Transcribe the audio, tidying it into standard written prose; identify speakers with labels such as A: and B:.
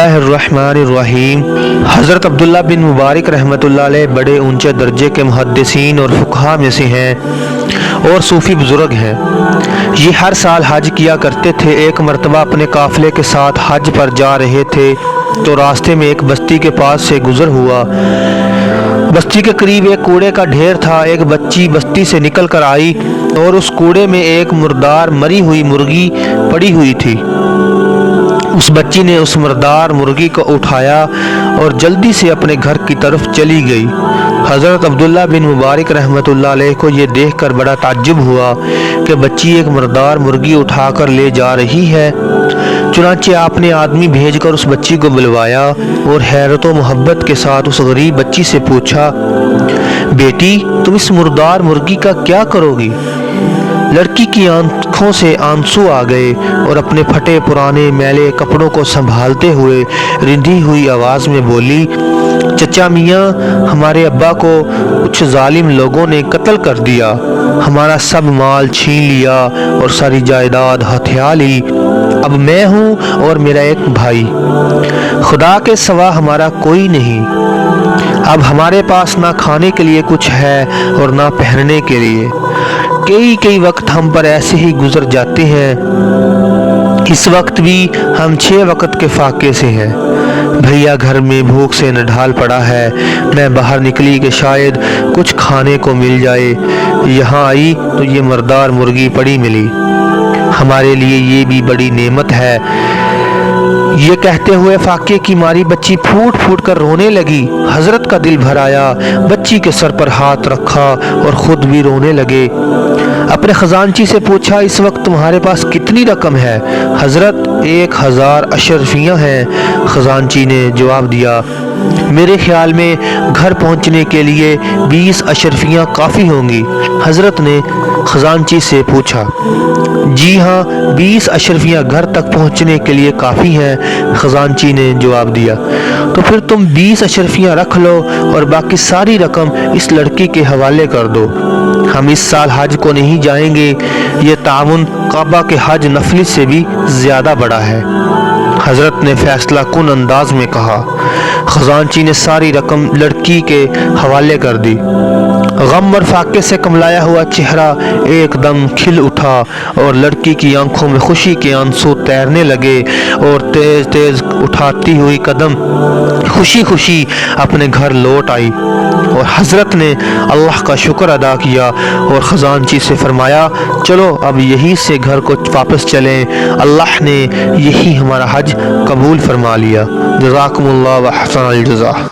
A: बिस्मिल्लाहिर्रहमानिर्रहीम। हज़रत अब्दुल्ला बिन मुबारक रहमतुल्लाह अलैह बड़े ऊंचे दर्जे के मुहद्दिसीन और फुक़हा में से हैं और सूफ़ी बुज़ुर्ग हैं। ये हर साल हज किया करते थे। एक मरतबा अपने काफ़िले के साथ हज पर जा रहे थे तो रास्ते में एक बस्ती के पास से गुज़र हुआ। बस्ती के करीब एक कूड़े का ढेर था। एक बच्ची बस्ती से निकल कर आई और उस कूड़े में एक मुर्दार मरी हुई मुर्गी पड़ी हुई थी। उस बच्ची ने उस मुर्दार मुर्गी को उठाया और जल्दी से अपने घर की तरफ चली गई। हज़रत अब्दुल्ला बिन मुबारक रहमतुल्लाह अलैह को ये देखकर बड़ा ताज्जुब हुआ कि बच्ची एक मुर्दार मुर्गी उठाकर ले जा रही है। चुनांचे आपने आदमी भेजकर उस बच्ची को बुलवाया और हैरत व मोहब्बत के साथ उस गरीब बच्ची से पूछा, बेटी तुम इस मुर्दार मुर्गी का क्या करोगी? लड़की की आंखों से आंसू आ गए और अपने फटे पुराने मैले कपड़ों को संभालते हुए रिंधी हुई आवाज़ में बोली, चचा मियाँ, हमारे अब्बा को कुछ जालिम लोगों ने कत्ल कर दिया। हमारा सब माल छीन लिया और सारी जायदाद हथिया ली। अब मैं हूँ और मेरा एक भाई, खुदा के सिवा हमारा कोई नहीं। अब हमारे पास ना खाने के लिए कुछ है और ना पहनने के लिए। कई वक्त हम पर ऐसे ही गुजर जाते हैं। इस वक्त भी हम 6 वक्त के फाके से हैं। भैया घर में भूख से नढाल पड़ा है। मैं बाहर निकली कि शायद कुछ खाने को मिल जाए। यहाँ आई तो ये मर्दार मुर्गी पड़ी मिली। हमारे लिए ये भी बड़ी नेमत है। ये कहते हुए फाके की मारी बच्ची फूट फूट कर रोने लगी। हजरत का दिल भर आया। बच्ची के सर पर हाथ रखा और खुद भी रोने लगे। अपने खजानची से पूछा, इस वक्त तुम्हारे पास कितनी रकम है? हजरत 1000 अशरफियाँ हैं। खजानची ने जवाब दिया, मेरे ख्याल में घर पहुंचने के लिए 20 अशरफियाँ काफ़ी होंगी। हजरत ने खजानची से पूछा, जी हाँ, 20 अशरफियाँ घर तक पहुंचने के लिए काफ़ी हैं। खजानची ने जवाब दिया, तो फिर तुम 20 अशरफियाँ रख लो और बाकी सारी रकम इस लड़की के हवाले कर दो। हम इस साल हज को नहीं जाएंगे। ये ताउन काबा के हज नफली से भी ज़्यादा बड़ा है। हजरत ने फैसला कुन अंदाज में कहा। खजानची ने सारी रकम लड़की के हवाले कर दी। गम और फाके से कमलाया हुआ चेहरा एकदम खिल उठा और लड़की की आंखों में खुशी के आंसू तैरने लगे और तेज तेज उठाती हुई कदम खुशी खुशी अपने घर लौट आई। और हजरत ने अल्लाह का शुक्र अदा किया और खजानची से फरमाया, चलो अब यहीं से घर को वापस चलें। अल्लाह ने यही हमारा हज कबूल फरमा लिया। जज़ाकुमुल्लाह व अहसनल जज़ा।